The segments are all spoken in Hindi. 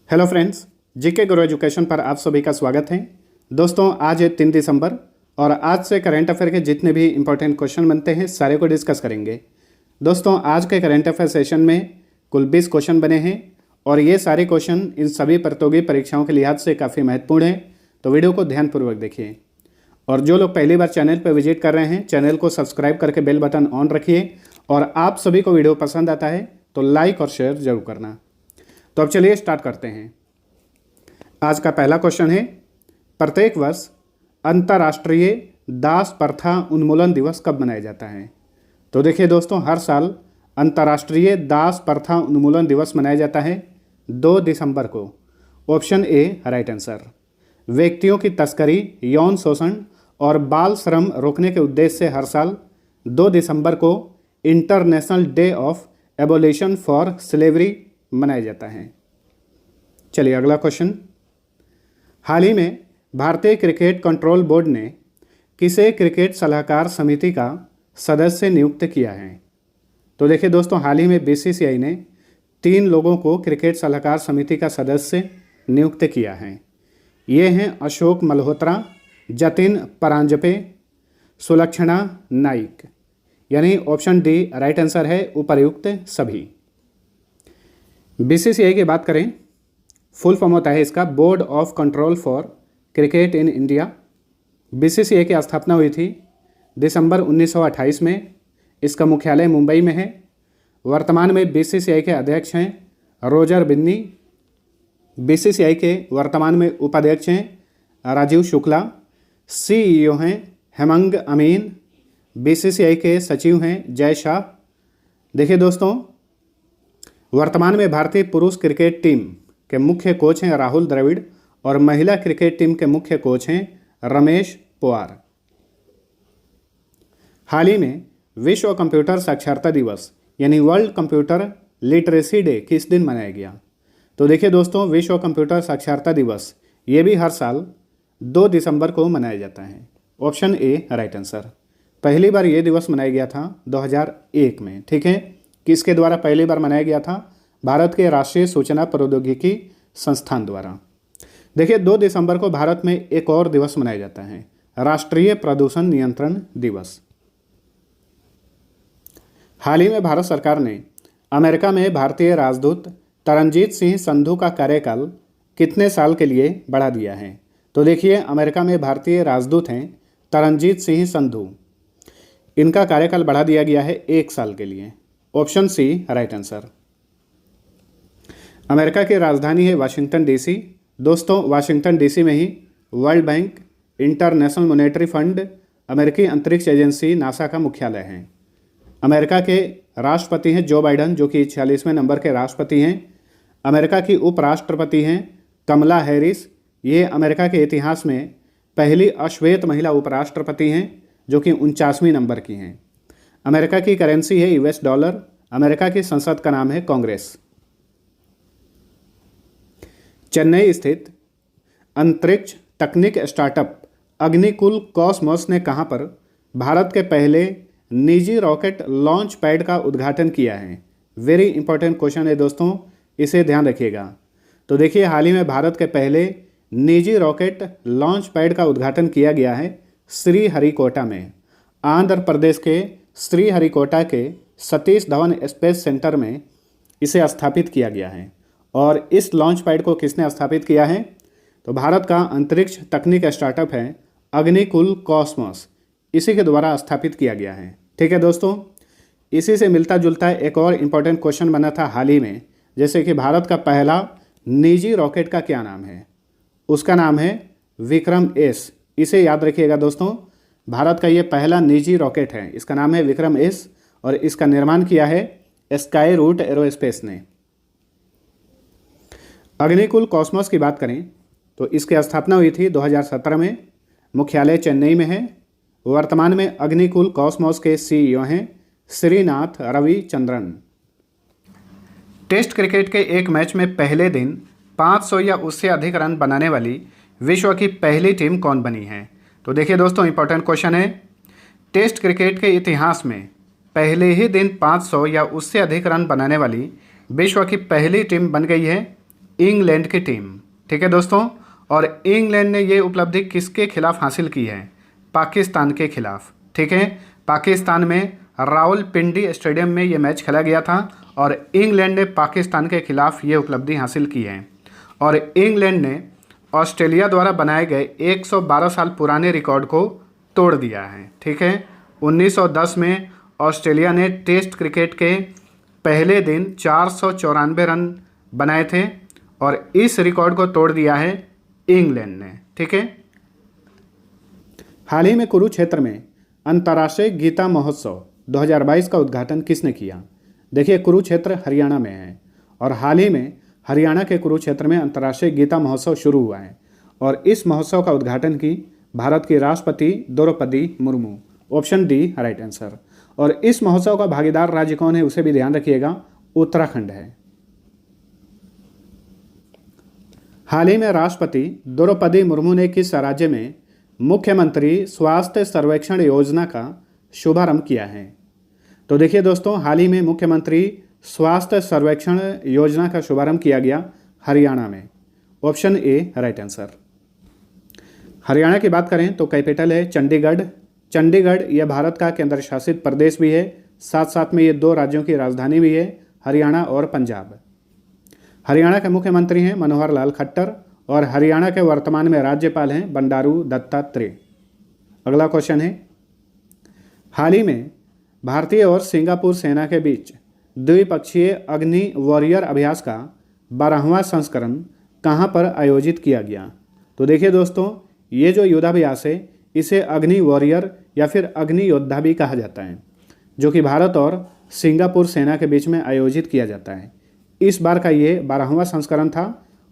हेलो फ्रेंड्स, जीके गुरु एजुकेशन पर आप सभी का स्वागत है। दोस्तों, आज है 3 दिसंबर और आज से करंट अफेयर के जितने भी इंपॉर्टेंट क्वेश्चन बनते हैं सारे को डिस्कस करेंगे। दोस्तों, आज के करंट अफेयर सेशन में कुल 20 क्वेश्चन बने हैं और ये सारे क्वेश्चन इन सभी प्रतियोगी परीक्षाओं के लिहाज से काफ़ी महत्वपूर्ण हैं, तो वीडियो को ध्यानपूर्वक देखिए। और जो लोग पहली बार चैनल पर विजिट कर रहे हैं, चैनल को सब्सक्राइब करके बेल बटन ऑन रखिए और आप सभी को वीडियो पसंद आता है तो लाइक और शेयर जरूर करना। तो अब चलिए स्टार्ट करते हैं। आज का पहला क्वेश्चन है, प्रत्येक वर्ष अंतर्राष्ट्रीय दास प्रथा उन्मूलन दिवस कब मनाया जाता है? तो देखिए दोस्तों, हर साल अंतर्राष्ट्रीय दास प्रथा उन्मूलन दिवस मनाया जाता है 2 दिसंबर को। Option A right answer. व्यक्तियों की तस्करी, यौन शोषण और बाल श्रम रोकने के उद्देश्य से हर साल 2 दिसंबर को international day of abolition for slavery मनाया जाता है। चलिए अगला क्वेश्चन। हाल ही में भारतीय क्रिकेट कंट्रोल बोर्ड ने किसे क्रिकेट सलाहकार समिति का सदस्य नियुक्त किया है? तो देखिए दोस्तों, हाल ही में बीसीसीआई ने 3 लोगों को क्रिकेट सलाहकार समिति का सदस्य नियुक्त किया है। ये हैं अशोक मल्होत्रा, जतिन परांजपे, सुलक्षणा नाइक। यानी ऑप्शन डी राइट आंसर है, उपर्युक्त सभी। बीसीसीआई की बात करें, फुल फॉर्म होता है इसका board of control for cricket in India. BCCI की स्थापना हुई थी दिसंबर 1928 में। इसका मुख्यालय मुंबई में है। वर्तमान में बीसीसीआई के अध्यक्ष हैं रोजर बिन्नी। बीसीसीआई के वर्तमान में उपाध्यक्ष हैं राजीव शुक्ला। सीईओ हैं हेमंग अमीन। बीसीसीआई के सचिव हैं जय शाह। देखिए दोस्तों, वर्तमान में भारतीय पुरुष क्रिकेट टीम के मुख्य कोच हैं राहुल द्रविड़ और महिला क्रिकेट टीम के मुख्य कोच हैं रमेश पवार। हाल ही में विश्व कंप्यूटर साक्षरता दिवस यानी वर्ल्ड कंप्यूटर लिटरेसी डे किस दिन मनाया गया? तो देखिए दोस्तों, विश्व कंप्यूटर साक्षरता दिवस ये भी हर साल 2 दिसंबर को मनाया जाता है। Option A right answer. पहली बार ये दिवस मनाया गया था 2001 में। ठीक है, किसके द्वारा पहली बार मनाया गया था? भारत के राष्ट्रीय सूचना प्रौद्योगिकी संस्थान द्वारा। देखिए 2 दिसंबर को भारत में एक और दिवस मनाया जाता है, राष्ट्रीय प्रदूषण नियंत्रण दिवस। हाल ही में भारत सरकार ने अमेरिका में भारतीय राजदूत तरनजीत सिंह संधू का कार्यकाल कितने साल के लिए बढ़ा दिया है? तो देखिए, अमेरिका में भारतीय राजदूत हैं तरनजीत सिंह संधू। इनका कार्यकाल बढ़ा दिया गया है 1 साल के लिए। Option C right answer. America की राजधानी है वाशिंगटन डीसी। दोस्तों, वाशिंगटन डीसी में ही world bank, international monetary fund, अमेरिकी अंतरिक्ष एजेंसी नासा का मुख्यालय है। अमेरिका के राष्ट्रपति हैं जो बाइडन, जो कि 46वें नंबर के राष्ट्रपति हैं। अमेरिका की उपराष्ट्रपति हैं कमला हैरिस। ये अमेरिका के इतिहास में पहली अश्वेत महिला उपराष्ट्रपति हैं, जो कि 49वें नंबर की हैं। अमेरिका की करेंसी है यूएस डॉलर। अमेरिका की संसद का नाम है कांग्रेस। चेन्नई स्थित अंतरिक्ष तकनीक स्टार्टअप अग्निकुल कॉस्मोस ने कहां पर भारत के पहले निजी रॉकेट लॉन्च पैड का उद्घाटन किया है? वेरी इंपॉर्टेंट क्वेश्चन है दोस्तों, इसे ध्यान रखिएगा। तो देखिए, हाल ही में भारत के पहले निजी रॉकेट लॉन्च पैड का उद्घाटन किया गया है श्रीहरिकोटा में। आंध्र प्रदेश के श्रीहरिकोटा के सतीश धवन स्पेस सेंटर में इसे स्थापित किया गया है। और इस लॉन्च पैड को किसने स्थापित किया है? तो भारत का अंतरिक्ष तकनीक स्टार्टअप है अग्निकुल कॉस्मोस, इसी के द्वारा स्थापित किया गया है। ठीक है दोस्तों, इसी से मिलता जुलता एक और इम्पॉर्टेंट क्वेश्चन बना था हाल ही में, जैसे कि भारत का पहला निजी रॉकेट का क्या नाम है? उसका नाम है विक्रम एस। इसे याद रखिएगा दोस्तों, भारत का ये पहला निजी रॉकेट है, इसका नाम है विक्रम एस और इसका निर्माण किया है स्काई रूट एरोस्पेस ने। अग्निकुल कॉस्मोस की बात करें तो इसकी स्थापना हुई थी 2017 में। मुख्यालय चेन्नई में है। वर्तमान में अग्निकुल कॉस्मोस के सीईओ हैं श्रीनाथ रविचंद्रन। टेस्ट क्रिकेट के एक मैच में पहले दिन 500 या उससे अधिक रन बनाने वाली विश्व की पहली टीम कौन बनी है? तो देखिए दोस्तों, इंपॉर्टेंट क्वेश्चन है। टेस्ट क्रिकेट के इतिहास में पहले ही दिन 500 या उससे अधिक रन बनाने वाली विश्व की पहली टीम बन गई है इंग्लैंड की टीम। ठीक है दोस्तों, और इंग्लैंड ने ये उपलब्धि किसके खिलाफ हासिल की है? पाकिस्तान के खिलाफ। ठीक है, पाकिस्तान में रावलपिंडी स्टेडियम में ये मैच खेला गया था और इंग्लैंड ने पाकिस्तान के खिलाफ ये उपलब्धि हासिल की है। और इंग्लैंड ने ऑस्ट्रेलिया द्वारा बनाए गए 112 साल पुराने रिकॉर्ड को तोड़ दिया है। ठीक है, 1910 में ऑस्ट्रेलिया ने टेस्ट क्रिकेट के पहले दिन 494 रन बनाए थे और इस रिकॉर्ड को तोड़ दिया है इंग्लैंड ने। ठीक है, हाल ही में कुरुक्षेत्र में अंतर्राष्ट्रीय गीता महोत्सव 2022 का उद्घाटन किसने किया? देखिए, कुरुक्षेत्र हरियाणा में है और हाल ही में हरियाणा के कुरुक्षेत्र में अंतर्राष्ट्रीय गीता महोत्सव शुरू हुआ है और इस महोत्सव का उद्घाटन की भारत की राष्ट्रपति Droupadi Murmu. Option D right answer. और इस महोत्सव का भागीदार राज्य कौन है उसे भी ध्यान रखिएगा, उत्तराखंड है। हाल ही में राष्ट्रपति द्रौपदी मुर्मू ने किस राज्य में मुख्यमंत्री स्वास्थ्य सर्वेक्षण योजना का शुभारंभ किया है? तो देखिए दोस्तों, हाल ही में मुख्यमंत्री स्वास्थ्य सर्वेक्षण योजना का शुभारंभ किया गया हरियाणा में। Option A right answer. Haryana की बात करें तो कैपिटल है चंडीगढ़। चंडीगढ़ यह भारत का केंद्र शासित प्रदेश भी है, साथ साथ में ये 2 राज्यों की राजधानी भी है, हरियाणा और पंजाब। हरियाणा के मुख्यमंत्री हैं मनोहर लाल खट्टर और हरियाणा के वर्तमान में राज्यपाल हैं बंडारू दत्तात्रेय। अगला क्वेश्चन है, हाल ही में भारतीय और सिंगापुर सेना के बीच द्विपक्षीय अग्नि वॉरियर अभ्यास का 12वां संस्करण कहां पर आयोजित किया गया? तो देखिए दोस्तों, ये जो युद्धाभ्यास है इसे अग्नि वॉरियर या फिर अग्नि योद्धा भी कहा जाता है, जो कि भारत और सिंगापुर सेना के बीच में आयोजित किया जाता है। इस बार का ये 12वां संस्करण था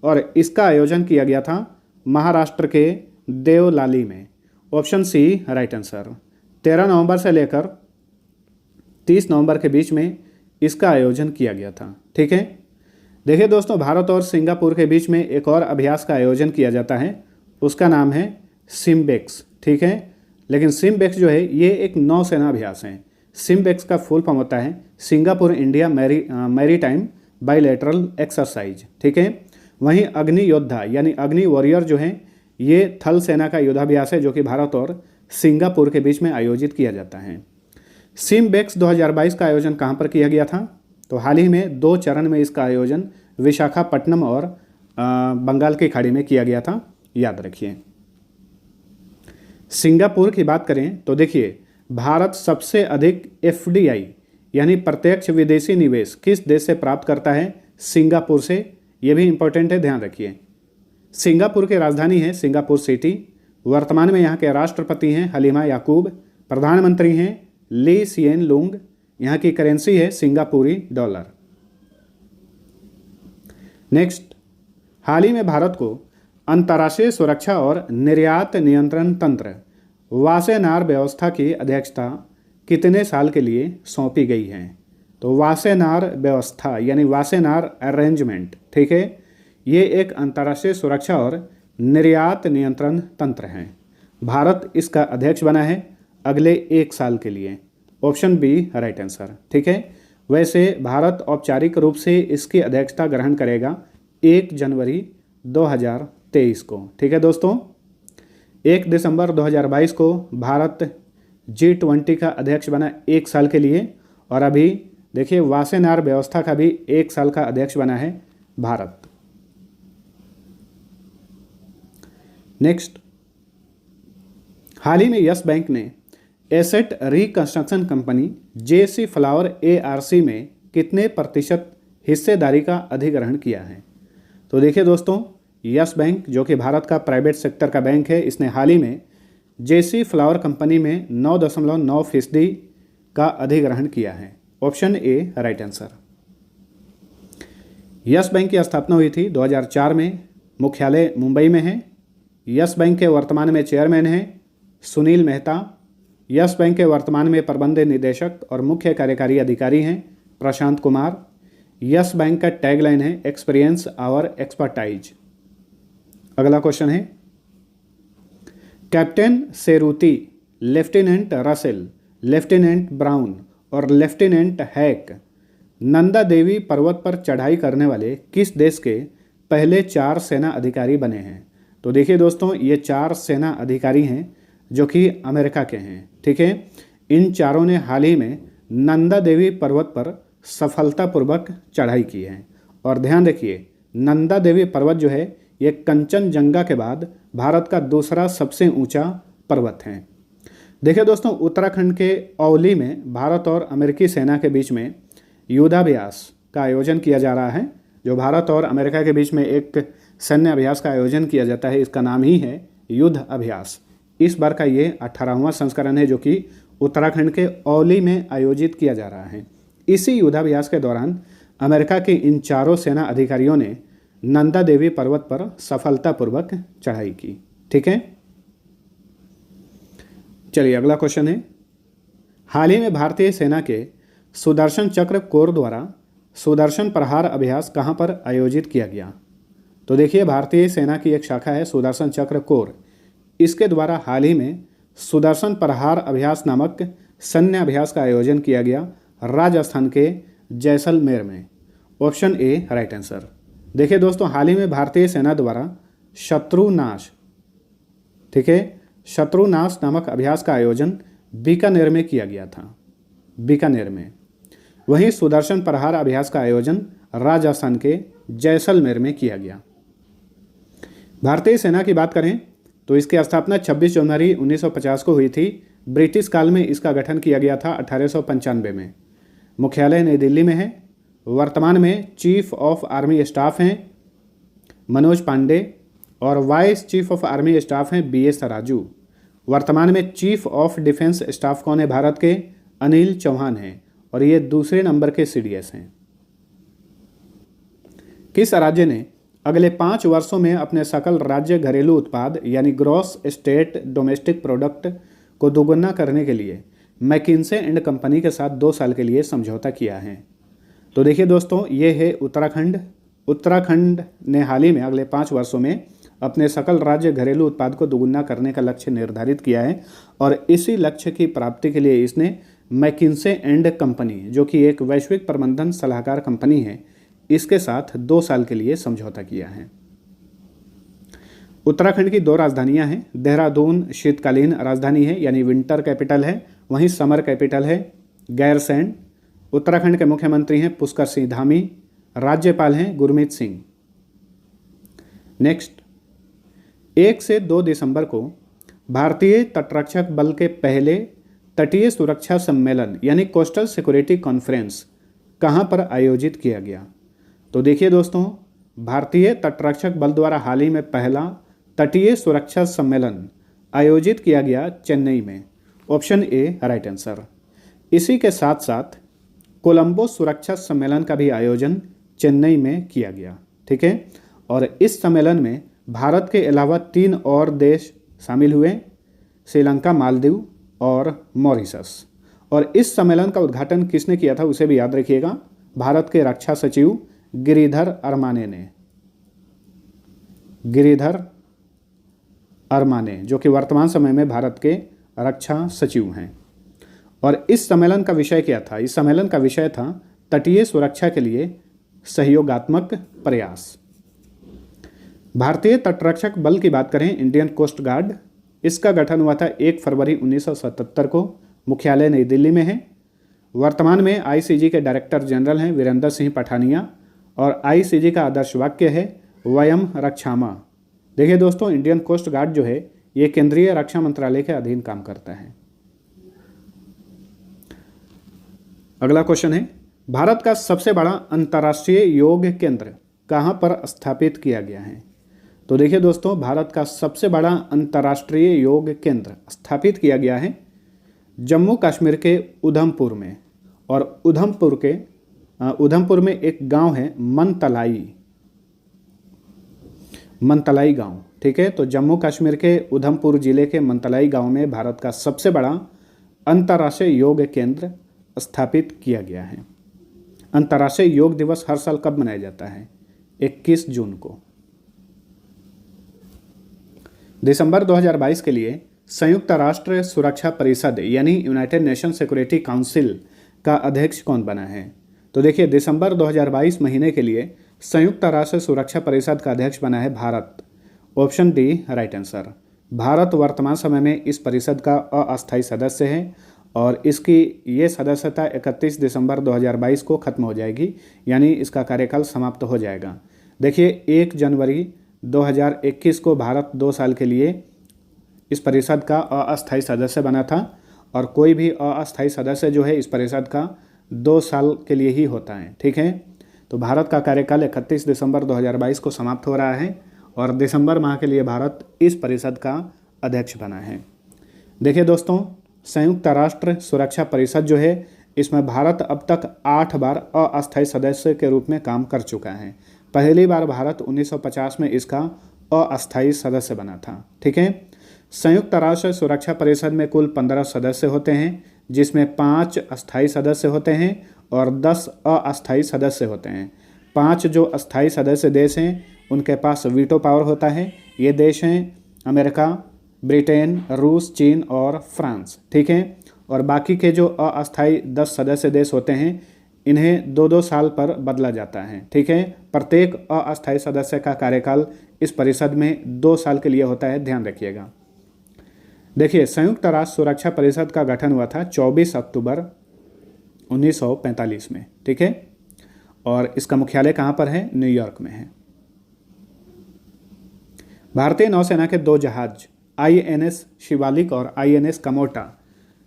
और इसका आयोजन किया गया था महाराष्ट्र के देवलाली में। Option C right answer. 13 नवंबर से लेकर 30 नवंबर के बीच में इसका आयोजन किया गया था। ठीक है, देखिए दोस्तों, भारत और सिंगापुर के बीच में एक और अभ्यास का आयोजन किया जाता है, उसका नाम है सिम्बेक्स। ठीक है, लेकिन सिम्बेक्स जो है ये एक नौसेना अभ्यास है। सिम्बेक्स का फुल फॉर्म होता है Singapore India maritime bilateral exercise. ठीक है, वहीं अग्नि योद्धा यानी अग्नि वॉरियर जो है ये थल सेना का युद्धाभ्यास है, जो कि भारत और सिंगापुर के बीच में आयोजित किया जाता है। सिम्बेक्स 2022 का आयोजन कहाँ पर किया गया था? तो हाल ही में 2 चरण में इसका आयोजन विशाखापट्टनम और बंगाल की खाड़ी में किया गया था, याद रखिए। सिंगापुर की बात करें तो देखिए, भारत सबसे अधिक FDI यानी प्रत्यक्ष विदेशी निवेश किस देश से प्राप्त करता है? सिंगापुर से। ये भी इंपॉर्टेंट है, ध्यान रखिए। सिंगापुर की राजधानी है सिंगापुर सिटी। वर्तमान में यहाँ के राष्ट्रपति हैं हलीमा याकूब। प्रधानमंत्री हैं ली सिएन लुंग। यहाँ की करेंसी है सिंगापुरी डॉलर। नेक्स्ट, हाल ही में भारत को अंतर्राष्ट्रीय सुरक्षा और निर्यात नियंत्रण तंत्र वासेनार व्यवस्था की अध्यक्षता कितने साल के लिए सौंपी गई है? तो वासेनार व्यवस्था यानी वासेनार अरेंजमेंट, ठीक है, ये एक अंतर्राष्ट्रीय सुरक्षा और निर्यात नियंत्रण तंत्र है। भारत इसका अध्यक्ष बना है अगले 1 साल के लिए। Option B right answer. ठीक है, वैसे भारत औपचारिक रूप से इसकी अध्यक्षता ग्रहण करेगा 1 जनवरी 2023 को। ठीक है दोस्तों, 1 दिसंबर 2022 को भारत G20 का अध्यक्ष बना 1 साल के लिए और अभी देखिए वासेनार व्यवस्था का भी 1 साल का अध्यक्ष बना है भारत। नेक्स्ट, हाल ही में यस बैंक ने asset reconstruction company JC flower ARC में कितने प्रतिशत हिस्सेदारी का अधिग्रहण किया है? तो देखिए दोस्तों, यस बैंक जो कि भारत का प्राइवेट सेक्टर का बैंक है, इसने हाल ही में JC फ्लावर कंपनी में 9.9% का अधिग्रहण किया है। Option A right answer. Yes bank की स्थापना हुई थी 2004 में, मुख्यालय मुंबई में है। यस बैंक के वर्तमान में चेयरमैन हैं सुनील मेहता। यस बैंक के वर्तमान में प्रबंध निदेशक और मुख्य कार्यकारी अधिकारी हैं प्रशांत कुमार। यस बैंक का टैगलाइन है एक्सपीरियंस आवर एक्सपर्टाइज। अगला क्वेश्चन है, captain Cerruti, lieutenant Russell, lieutenant Brown और लेफ्टिनेंट हैक नंदा देवी पर्वत पर चढ़ाई करने वाले किस देश के पहले 4 सेना अधिकारी बने हैं। तो देखिए दोस्तों, ये 4 सेना अधिकारी हैं जो कि अमेरिका के हैं, ठीक है। इन चारों ने हाल ही में नंदा देवी पर्वत पर सफलतापूर्वक चढ़ाई की है। और ध्यान रखिए, नंदा देवी पर्वत जो है ये कंचनजंगा के बाद भारत का दूसरा सबसे ऊंचा पर्वत है। देखिए दोस्तों, उत्तराखंड के औली में भारत और अमेरिकी सेना के बीच में युद्धाभ्यास का आयोजन किया जा रहा है। जो भारत और अमेरिका के बीच में एक सैन्य अभ्यास का आयोजन किया जाता है, इसका नाम ही है युद्ध अभ्यास। इस बार का ये 18वां संस्करण है जो कि उत्तराखंड के औली में आयोजित किया जा रहा है। इसी युद्धाभ्यास के दौरान अमेरिका के इन चारों सेना अधिकारियों ने नंदा देवी पर्वत पर सफलतापूर्वक चढ़ाई की, ठीक है। चलिए अगला क्वेश्चन है, हाल ही में भारतीय सेना के सुदर्शन चक्र कोर द्वारा सुदर्शन प्रहार अभ्यास कहाँ पर आयोजित किया गया? तो देखिए, भारतीय सेना की एक शाखा है सुदर्शन चक्र कोर। इसके द्वारा हाल ही में सुदर्शन प्रहार अभ्यास नामक सैन्य अभ्यास का आयोजन किया गया राजस्थान के जैसलमेर में। Option A right answer. देखिए दोस्तों, हाल ही में भारतीय सेना द्वारा शत्रुनाश, ठीक है, शत्रुनाश नामक अभ्यास का आयोजन बीकानेर में किया गया था, बीकानेर में। वहीं सुदर्शन प्रहार अभ्यास का आयोजन राजस्थान के जैसलमेर में किया गया। भारतीय सेना की बात करें तो इसकी स्थापना 26 जनवरी 1950 को हुई थी। ब्रिटिश काल में इसका गठन किया गया था 1895 में। मुख्यालय नई दिल्ली में है। वर्तमान में चीफ ऑफ आर्मी स्टाफ हैं मनोज पांडे और vice chief of army staff हैं BS राजू। वर्तमान में चीफ ऑफ डिफेंस स्टाफ कौन है भारत के? अनिल चौहान हैं और ये दूसरे नंबर के CDS हैं। किस राज्य ने अगले 5 वर्षों में अपने सकल राज्य घरेलू उत्पाद यानी ग्रॉस स्टेट डोमेस्टिक प्रोडक्ट को दोगुना करने के लिए मैकिन्से एंड कंपनी के साथ 2 साल के लिए समझौता किया है? तो देखिए दोस्तों, ये है उत्तराखंड। उत्तराखंड ने हाल ही में अगले 5 वर्षों में अपने सकल राज्य घरेलू उत्पाद को दोगुना करने का लक्ष्य निर्धारित किया है और इसी लक्ष्य की प्राप्ति के लिए इसने मैकिन्से एंड कंपनी, जो कि एक वैश्विक प्रबंधन सलाहकार कंपनी है, इसके साथ 2 साल के लिए समझौता किया है। उत्तराखंड की 2 राजधानियां हैं। देहरादून शीतकालीन राजधानी है यानी विंटर कैपिटल है, वहीं समर कैपिटल है गैरसैंण। उत्तराखंड के मुख्यमंत्री हैं पुष्कर सिंह धामी, राज्यपाल हैं गुरमीत सिंह। नेक्स्ट, 1 से 2 दिसंबर को भारतीय तटरक्षक बल के पहले तटीय सुरक्षा सम्मेलन यानी कोस्टल सिक्योरिटी कॉन्फ्रेंस कहाँ पर आयोजित किया गया? तो देखिए दोस्तों, भारतीय तटरक्षक बल द्वारा हाल ही में पहला तटीय सुरक्षा सम्मेलन आयोजित किया गया चेन्नई में। Option A right answer. इसी के साथ साथ कोलंबो सुरक्षा सम्मेलन का भी आयोजन चेन्नई में किया गया, ठीक है। और इस सम्मेलन में भारत के अलावा 3 और देश शामिल हुए, श्रीलंका, मालदीव और मॉरिशस। और इस सम्मेलन का उद्घाटन किसने किया था उसे भी याद रखिएगा, भारत के रक्षा सचिव गिरिधर अरमाने ने। गिरिधर अरमाने, जो कि वर्तमान समय में भारत के रक्षा सचिव हैं। और इस सम्मेलन का विषय क्या था? इस सम्मेलन का विषय था तटीय सुरक्षा के लिए सहयोगात्मक प्रयास। भारतीय तटरक्षक बल की बात करें, इंडियन कोस्ट गार्ड, इसका गठन हुआ था 1 फरवरी 1977 को। मुख्यालय नई दिल्ली में है। वर्तमान में ICG के डायरेक्टर जनरल हैं वीरेंद्र सिंह पठानिया और ICG का आदर्श वाक्य है वयम रक्षामा। देखिए दोस्तों, इंडियन कोस्ट गार्ड जो है ये केंद्रीय रक्षा मंत्रालय के अधीन काम करता है। अगला क्वेश्चन है, भारत का सबसे बड़ा अंतर्राष्ट्रीय योग केंद्र कहाँ पर स्थापित किया गया है? तो देखिए दोस्तों, भारत का सबसे बड़ा अंतर्राष्ट्रीय योग केंद्र स्थापित किया गया है जम्मू कश्मीर के उधमपुर में। और उधमपुर में एक गांव है मनतलाई गांव, ठीक है। तो जम्मू कश्मीर के उधमपुर जिले के मनतलाई गांव में भारत का सबसे बड़ा अंतर्राष्ट्रीय योग केंद्र स्थापित किया गया है। अंतर्राष्ट्रीय योग दिवस हर साल कब मनाया जाता है? 21 जून को। दिसंबर 2022 के लिए संयुक्त राष्ट्र सुरक्षा परिषद यानी यूनाइटेड नेशन सिक्योरिटी काउंसिल का अध्यक्ष कौन बना है? तो देखिए, दिसंबर 2022 महीने के लिए संयुक्त राष्ट्र सुरक्षा परिषद का अध्यक्ष बना है Bharat. Option D right answer. Bharat वर्तमान समय में इस परिषद का अस्थायी सदस्य है और इसकी ये सदस्यता 31 दिसंबर 2022 को खत्म हो जाएगी, यानी इसका कार्यकाल समाप्त हो जाएगा। देखिए 1 जनवरी 2021 को भारत 2 साल के लिए इस परिषद का अस्थायी सदस्य बना था और कोई भी अस्थायी सदस्य जो है इस परिषद का 2 साल के लिए ही होता है। ठीक है, तो भारत का कार्यकाल 31 दिसंबर 2022 को समाप्त हो रहा है और दिसंबर माह के लिए भारत इस परिषद का अध्यक्ष बना है। देखिए दोस्तों, संयुक्त राष्ट्र सुरक्षा परिषद जो है इसमें भारत अब तक 8 बार अस्थायी सदस्य के रूप में काम कर चुका है। पहली बार भारत 1950 में इसका अस्थायी सदस्य बना था। ठीक है, संयुक्त राष्ट्र सुरक्षा परिषद में कुल 15 सदस्य होते हैं, जिसमें 5 अस्थायी सदस्य होते हैं और 10 अस्थायी सदस्य होते हैं। 5 जो अस्थायी सदस्य देश हैं उनके पास वीटो पावर होता है। ये देश हैं अमेरिका, ब्रिटेन, रूस, चीन और फ्रांस। ठीक है, और बाकी के जो अस्थायी 10 सदस्य देश होते हैं इन्हें 2-2 साल पर बदला जाता है। ठीक है, प्रत्येक अस्थायी सदस्य का कार्यकाल इस परिषद में 2 साल के लिए होता है, ध्यान रखिएगा। देखिए, संयुक्त राष्ट्र सुरक्षा परिषद का गठन हुआ था 24 अक्टूबर 1945 में। ठीक है, और इसका मुख्यालय कहाँ पर है? न्यूयॉर्क में है। भारतीय नौसेना के 2 जहाज INS शिवालिक और INS कमोटा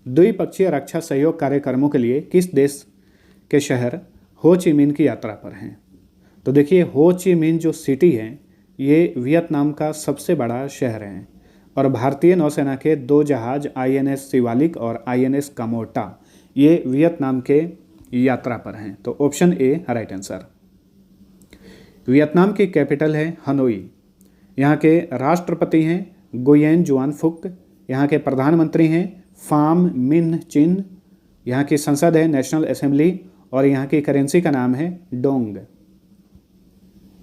द्विपक्षीय रक्षा सहयोग कार्यक्रमों के लिए किस देश के शहर हो ची मिन्ह की यात्रा पर हैं? तो देखिए, हो ची मिन्ह जो सिटी है ये वियतनाम का सबसे बड़ा शहर है और भारतीय नौसेना के 2 जहाज INS शिवालिक और INS कमोटा ये वियतनाम के यात्रा पर हैं। तो option A right answer. Vietnam की कैपिटल है हनोई। यहाँ के राष्ट्रपति हैं गुयेन जुआन फुक। यहाँ के प्रधानमंत्री हैं फाम मिन्ह चिन। यहाँ की संसद है नेशनल असेंबली और यहाँ की करेंसी का नाम है डोंग।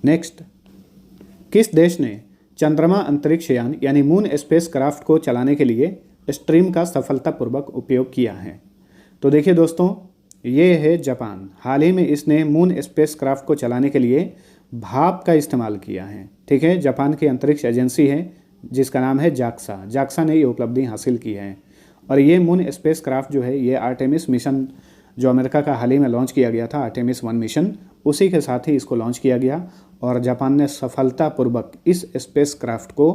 नेक्स्ट, किस देश ने चंद्रमा अंतरिक्ष यान यानी मून स्पेस क्राफ्ट को चलाने के लिए स्ट्रीम का सफलतापूर्वक उपयोग किया है? तो देखिए दोस्तों, ये है जापान। हाल ही में इसने मून स्पेस क्राफ्ट को चलाने के लिए भाप का इस्तेमाल किया है। ठीक है, जापान की अंतरिक्ष एजेंसी है जिसका नाम है जाक्सा। जाक्सा ने ये उपलब्धि हासिल की है और ये मून स्पेस क्राफ्ट जो है ये आर्टेमिस मिशन जो अमेरिका का हाल ही में लॉन्च किया गया था, आर्टेमिस 1 मिशन, उसी के साथ ही इसको लॉन्च किया गया और जापान ने सफलतापूर्वक इस स्पेस क्राफ्ट को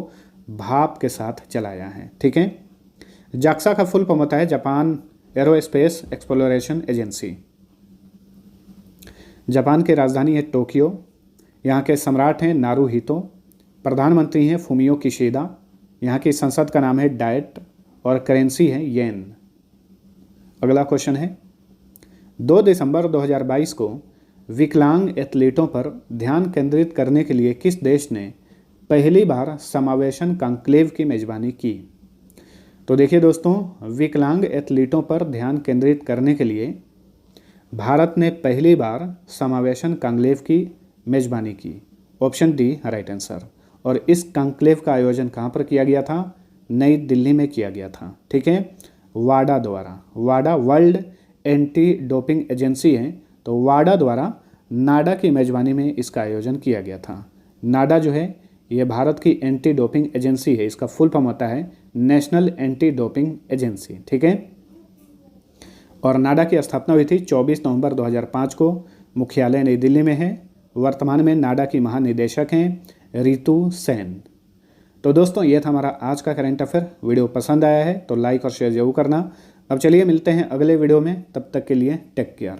भाप के साथ चलाया है। ठीक है, जाक्सा का फुल फॉर्म होता है Japan aerospace exploration agency. Japan की राजधानी है टोक्यो। यहाँ के सम्राट हैं नारुहितो। प्रधानमंत्री हैं फुमियो किशिदा। यहाँ की संसद का नाम है डाइट और करेंसी है येन। अगला क्वेश्चन है, 2 दिसंबर 2022 को विकलांग एथलीटों पर ध्यान केंद्रित करने के लिए किस देश ने पहली बार समावेशन कॉन्क्लेव की मेजबानी की? तो देखिए दोस्तों, विकलांग एथलीटों पर ध्यान केंद्रित करने के लिए भारत ने पहली बार समावेशन कॉन्क्लेव की मेजबानी की। Option D right answer. और इस कॉन्क्लेव का आयोजन कहाँ पर किया गया था? नई दिल्ली में किया गया था। ठीक है, वाडा द्वारा। वाडा वर्ल्ड एंटी डोपिंग एजेंसी है, तो वाडा द्वारा नाडा की मेजबानी में इसका आयोजन किया गया था। नाडा जो है ये भारत की एंटी डोपिंग एजेंसी है। इसका फुल फॉर्म होता है नेशनल एंटी डोपिंग एजेंसी। ठीक है, और नाडा की स्थापना हुई थी 24 नवंबर 2005 को। मुख्यालय नई दिल्ली में है। वर्तमान में नाडा की महानिदेशक हैं रितु सेन। तो दोस्तों, ये था हमारा आज का करंट अफेयर। वीडियो पसंद आया है तो लाइक और शेयर जरूर करना। अब चलिए मिलते हैं अगले वीडियो में, तब तक के लिए टेक केयर।